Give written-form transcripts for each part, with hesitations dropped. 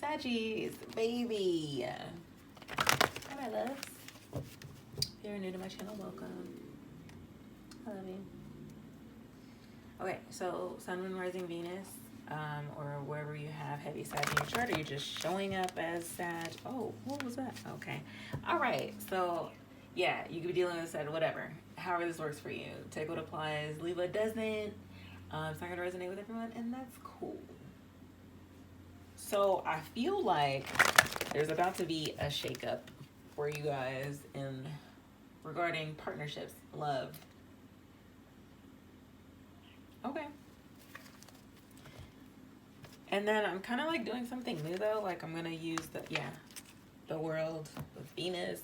Saggies, baby. Hi, my loves. If you're new to my channel, welcome. I love you. Okay, so Sun, Moon, Rising, Venus, or wherever you have heavy Sag in your chart, or you're just showing up as Sag. Oh, what was that? Okay. All right, so yeah, you could be dealing with Sag, whatever. However this works for you. Take what applies, leave what doesn't. It's not going to resonate with everyone, and that's cool. So I feel like there's about to be a shakeup for you guys in regarding partnerships, love. Okay. And then I'm kind of like doing something new though. Like I'm going to use the world with Venus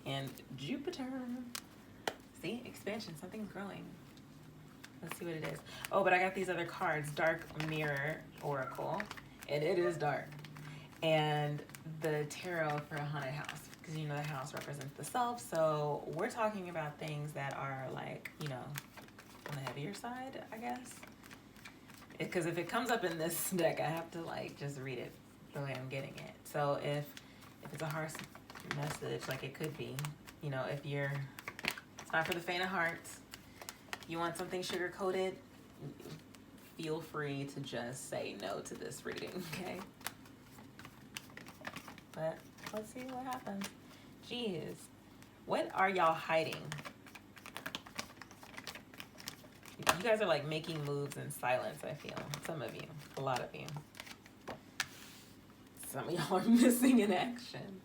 and Jupiter. See, expansion, something's growing. Let's see what it is. Oh, but I got these other cards, Dark Mirror Oracle. And it is dark. And the tarot for a haunted house. Because you know the house represents the self. So we're talking about things that are like, you know, on the heavier side, I guess. Because if it comes up in this deck, I have to like just read it the way I'm getting it. So if it's a harsh message, like it could be, you know, if you're, it's not for the faint of heart. You want something sugar-coated, feel free to just say no to this reading, okay? But let's see what happens. Jeez, what are y'all hiding? You guys are like making moves in silence, I feel. Some of you, a lot of you. Some of y'all are missing in action.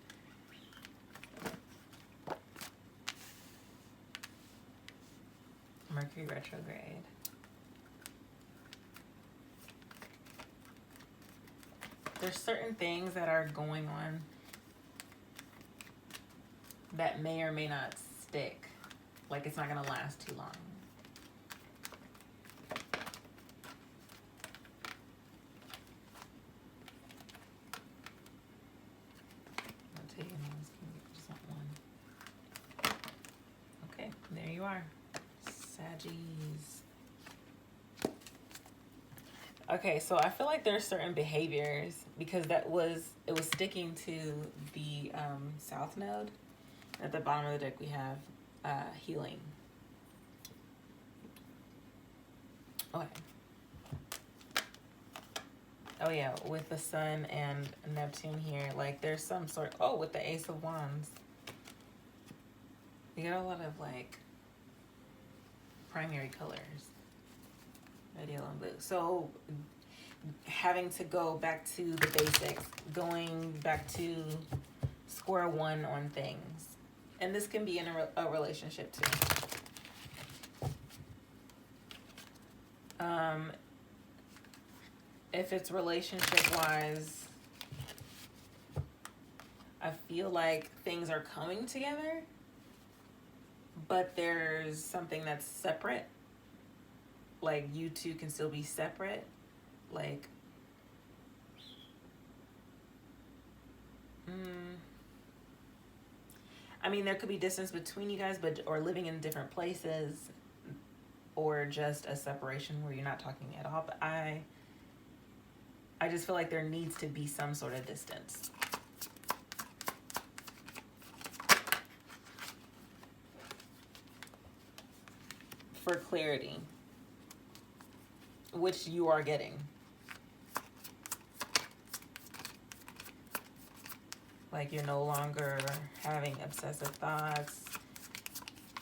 Mercury retrograde. There's certain things that are going on that may or may not stick. Like it's not gonna last too long. I'll take it. Just want one. Okay, there you are. Saggies. Okay, so I feel like there's certain behaviors because it was sticking to the South Node. At the bottom of the deck we have healing. Okay. Oh yeah, with the Sun and Neptune here, like there's some sort. Oh, with the Ace of Wands, we got a lot of like primary colors. Red, yellow, and blue. So having to go back to the basics, going back to square one on things. And this can be in a relationship too. If it's relationship wise, I feel like things are coming together, but there's something that's separate. Like you two can still be separate. Like, I mean, there could be distance between you guys, or living in different places, or just a separation where you're not talking at all. But I just feel like there needs to be some sort of distance. For clarity, which you are getting. Like you're no longer having obsessive thoughts,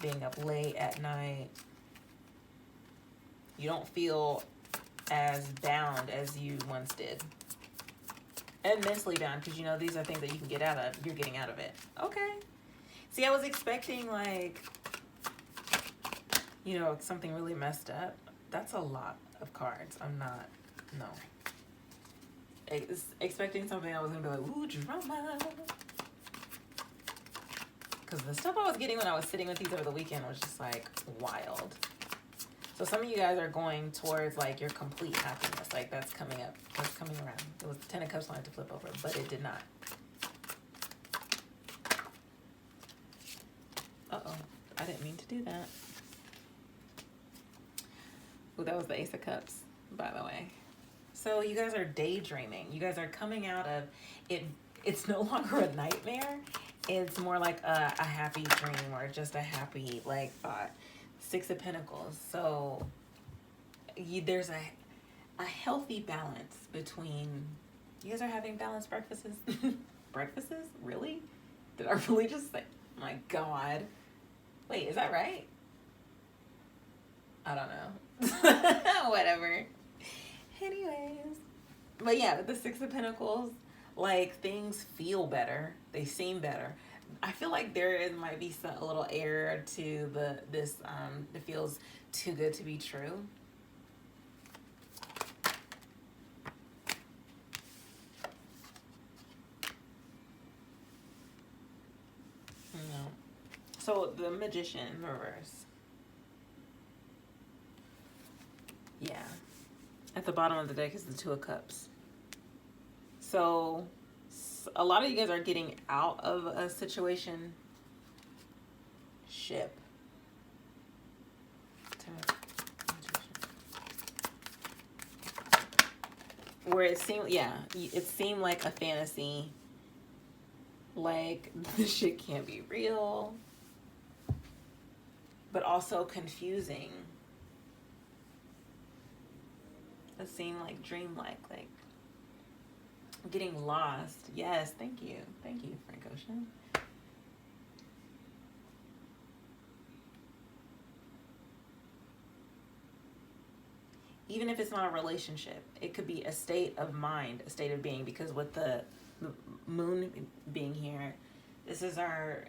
being up late at night. You don't feel as bound as you once did. And mentally bound, because you know these are things that you can get out of. You're getting out of it. Okay. See, I was expecting like, you know, something really messed up. That's a lot of cards. I'm not, no. Expecting something I was gonna be like, ooh, drama. Because the stuff I was getting when I was sitting with these over the weekend was just like wild. So some of you guys are going towards like your complete happiness. Like that's coming up, that's coming around. It was the 10 of Cups wanted to flip over, but it did not. Uh-oh, I didn't mean to do that. Ooh, that was the Ace of Cups, by the way. So you guys are daydreaming. You guys are coming out of it. It's no longer a nightmare. It's more like a happy dream or just a happy like thought. Six of Pentacles. So there's a healthy balance between, you guys are having balanced breakfasts. Breakfasts? Really? Did I really just say, my God. Wait, is that right? I don't know. Whatever. Anyways. But yeah, with the Six of Pentacles, like things feel better. They seem better. I feel like might be a little error to this it feels too good to be true. No. So the Magician in reverse. Yeah. At the bottom of the deck is the Two of Cups. So a lot of you guys are getting out of a situation ship. Where it seemed like a fantasy. Like this shit can't be real. But also confusing. It seemed like dreamlike, like getting lost. Yes, thank you. Thank you, Frank Ocean. Even if it's not a relationship, it could be a state of mind, a state of being, because with the moon being here, this is our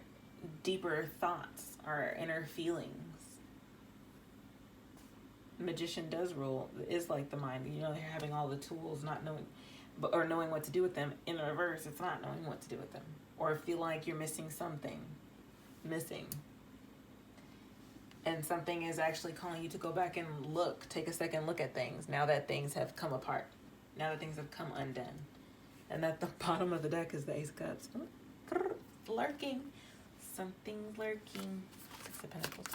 deeper thoughts, our inner feelings. Magician does rule, is like the mind. You know, they're having all the tools, not knowing, or knowing what to do with them. In the reverse, it's not knowing what to do with them, or feel like you're missing something, and something is actually calling you to go back and take a second look at things now that things have come apart, now that things have come undone. And at the bottom of the deck is the Ace of Cups. Lurking, something's lurking. Six of Pentacles.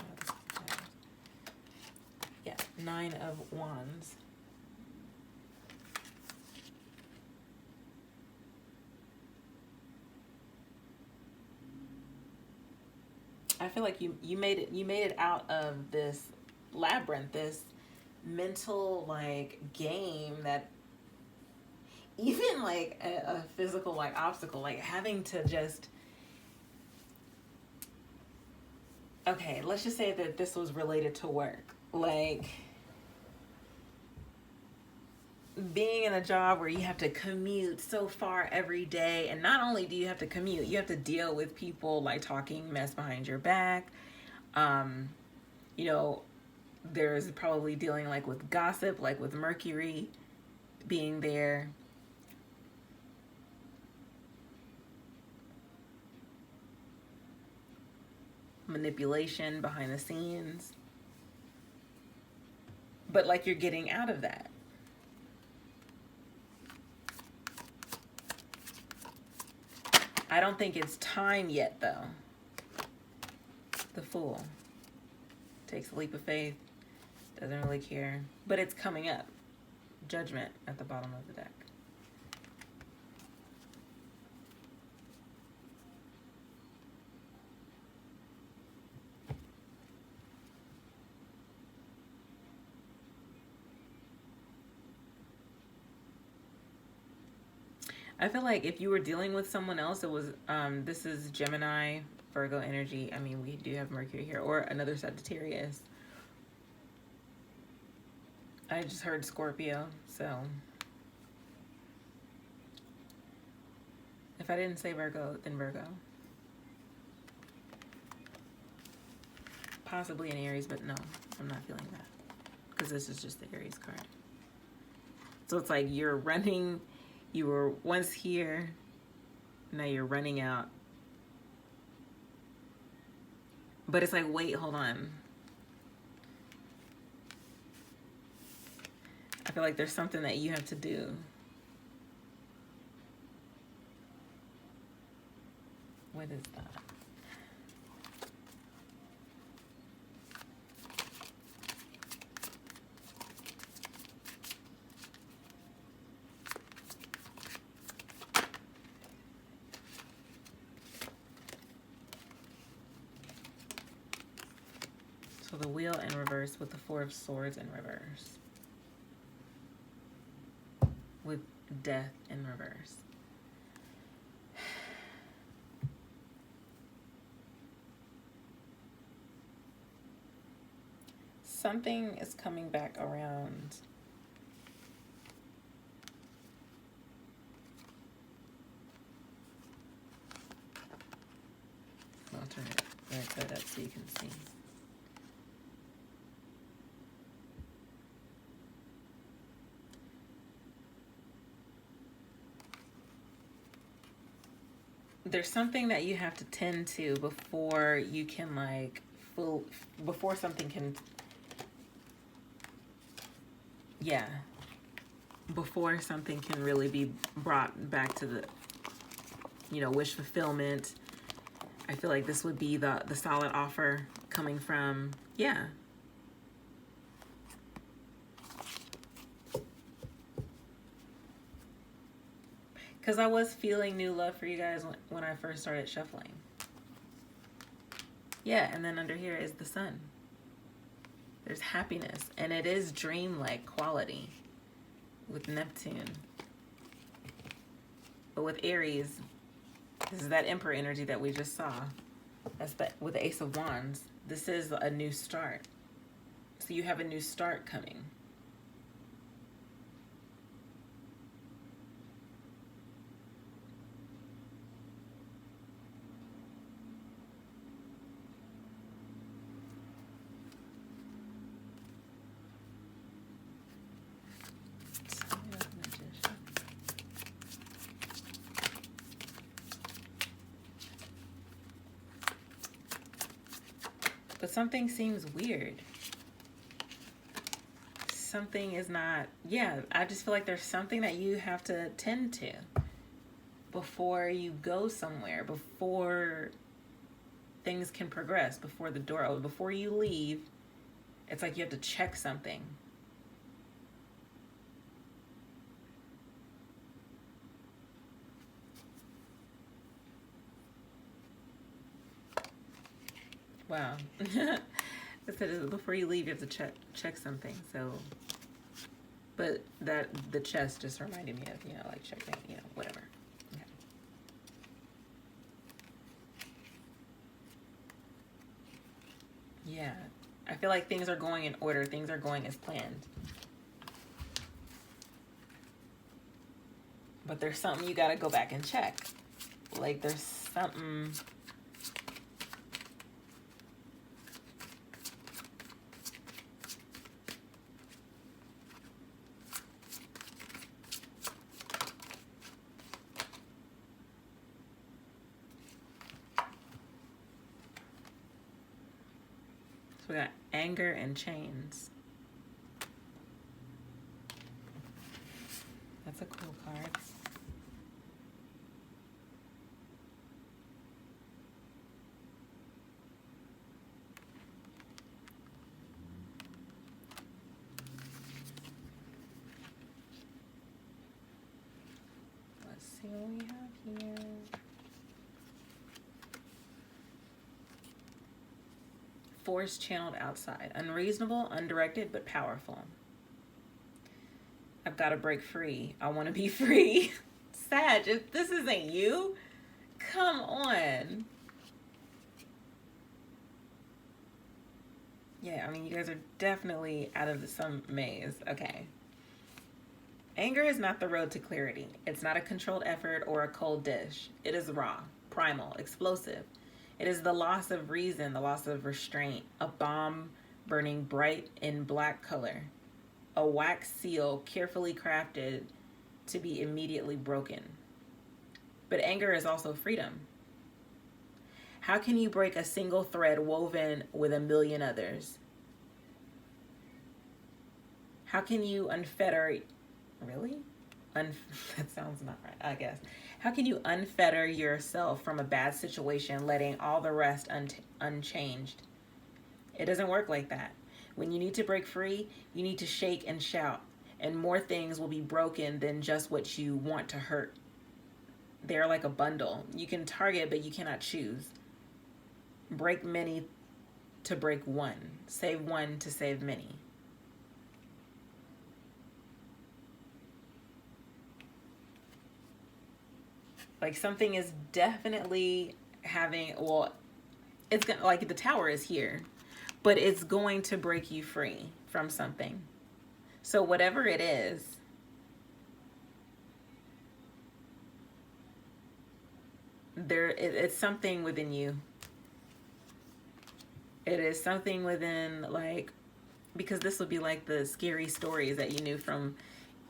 Yeah, Nine of Wands. I feel like you made it out of this labyrinth, this mental like game that even like a physical like obstacle, like having to just, okay, let's just say that this was related to work. Like being in a job where you have to commute so far every day, and not only do you have to commute, you have to deal with people like talking mess behind your back. You know, there's probably dealing like with gossip, like with Mercury being there. Manipulation behind the scenes. But like you're getting out of that. I don't think it's time yet, though. The Fool takes a leap of faith, doesn't really care, but it's coming up. Judgment at the bottom of the deck. I feel like if you were dealing with someone else, it was, this is Gemini, Virgo energy. I mean, we do have Mercury here, or another Sagittarius. I just heard Scorpio, so. If I didn't say Virgo, then Virgo. Possibly an Aries, but no, I'm not feeling that. Because this is just the Aries card. So it's like you're running. You were once here, now you're running out. But it's like, wait, hold on. I feel like there's something that you have to do. What is that? So the wheel in reverse with the Four of Swords in reverse. With death in reverse. Something is coming back around. I'll turn it right side up so you can see. There's something that you have to tend to before you can like before something can, yeah, before something can really be brought back to the, you know, wish fulfillment. I feel like this would be the solid offer coming from, yeah. Because I was feeling new love for you guys when I first started shuffling. Yeah, and then under here is the sun. There's happiness, and it is dreamlike quality with Neptune. But with Aries, this is that Emperor energy that we just saw. That's with the Ace of Wands. This is a new start. So you have a new start coming. But something seems weird. Something is not, yeah, I just feel like there's something that you have to tend to before you go somewhere, before things can progress, before the door opens, before you leave. It's like you have to check something. Wow. It said before you leave, you have to check something. So, but that the chest just reminded me of, you know, like checking, you know, whatever. Okay. Yeah, I feel like things are going in order. Things are going as planned. But there's something you got to go back and check. Like there's something. So we got anger and chains. That's a cool card. Let's see what we have here. Force channeled outside. Unreasonable, undirected, but powerful. I've got to break free. I want to be free. Sag, if this isn't you, come on. Yeah, I mean, you guys are definitely out of some maze. Okay. Anger is not the road to clarity. It's not a controlled effort or a cold dish. It is raw, primal, explosive. It is the loss of reason, the loss of restraint, a bomb burning bright in black color, a wax seal carefully crafted to be immediately broken. But anger is also freedom. How can you break a single thread woven with a million others? How can you unfetter, really? That sounds not right, I guess. How can you unfetter yourself from a bad situation, letting all the rest unchanged? It doesn't work like that. When you need to break free, you need to shake and shout, and more things will be broken than just what you want to hurt. They're like a bundle. You can target, but you cannot choose. Break many to break one, save one to save many. Like something is definitely having, well, it's gonna, like the tower is here, but it's going to break you free from something. So whatever it is, it's something within you. It is something within, like, because this would be like the scary stories that you knew from,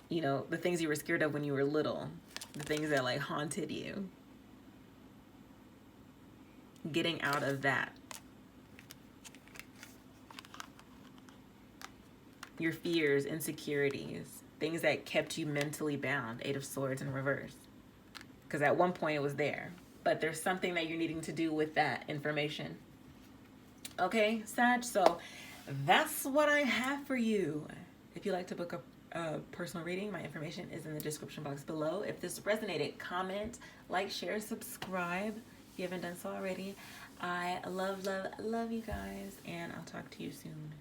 you know, the things you were scared of when you were little, the things that like haunted you. Getting out of that. Your fears, insecurities, things that kept you mentally bound. 8 of Swords in reverse. Because at one point it was there. But there's something that you're needing to do with that information. Okay, Sag? So that's what I have for you. If you'd like to book a personal reading, my information is in the description box below. If this resonated, comment, like, share, subscribe if you haven't done so already. I love you guys, and I'll talk to you soon.